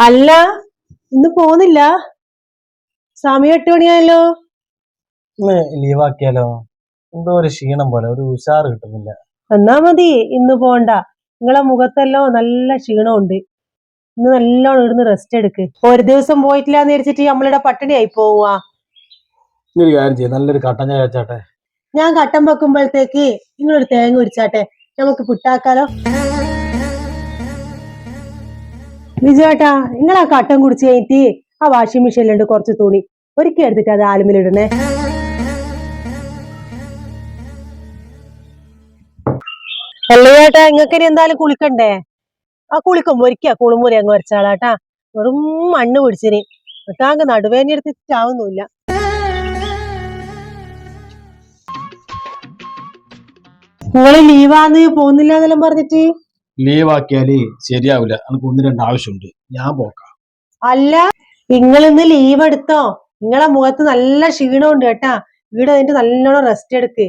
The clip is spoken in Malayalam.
അല്ല, ഇന്ന് പോന്നില്ല. സമയം 8 മണിയായല്ലോ. ഇന്ന് ലീവാക്കിയാലോ? എന്തോ ഒരു ക്ഷീണം പോലെ, ഒരു ഉഷാറ് കിട്ടുന്നില്ല. എന്നാ മതി, ഇന്ന് പോണ്ട. നിങ്ങളെ മുഖത്തെല്ലോ നല്ല ക്ഷീണമുണ്ട്. ഇന്ന് നല്ലോണം ഇവിടുന്ന് റെസ്റ്റ് എടുക്ക്. ഒരു ദിവസം പോയിട്ടില്ലാന്ന് വിചാരിച്ചിട്ട് നമ്മളിവിടെ പട്ടിണിയായി പോവാ. ഒരു കാര്യം ചെയ്യും, നല്ലൊരു കട്ടൻ ചായ വെച്ചാട്ടെ. ഞാൻ കട്ടൻ വെക്കുമ്പോഴത്തേക്ക് നിങ്ങളൊരു തേങ്ങ ഉരിച്ചാട്ടെ, നമുക്ക് പുട്ടാക്കാലോ. വിജയേട്ടാ, നിങ്ങൾ ആ കട്ടൻ കുടിച്ച് കഴിഞ്ഞിട്ട് ആ വാഷിംഗ് മെഷീനിലുണ്ട് കുറച്ച് തുണി, ഒരുക്കി എടുത്തിട്ട് അത് ആലുമിലിടണേ. അല്ല ചേട്ടാ, നിങ്ങൾക്ക് ഇനി എന്തായാലും കുളിക്കണ്ടേ? ആ കുളിക്കുമ്പോ ഒരിക്കൽ കുളിമുറി അങ്ങ് വരച്ചാളാട്ടാ. വെറും മണ്ണ് പിടിച്ചിന് താങ്ക നടുവേദന എടുത്തിട്ടാവുന്നില്ല. നിങ്ങള് ലീവാന്ന് പോകുന്നില്ല എന്നെല്ലാം പറഞ്ഞിട്ട്. ലീവാക്കിയാല് ശരിയാവില്ല, എനിക്ക് 1-2 ആവശ്യമുണ്ട്, ഞാൻ പോക്കാം. അല്ല, നിങ്ങളിന്ന് ലീവ് എടുത്തോ? നിങ്ങളെ മുഖത്ത് നല്ല ക്ഷീണമുണ്ട് കേട്ടാ. ഇവിടെ നിന്നിട്ട് നല്ലോണം റെസ്റ്റ് എടുക്ക്.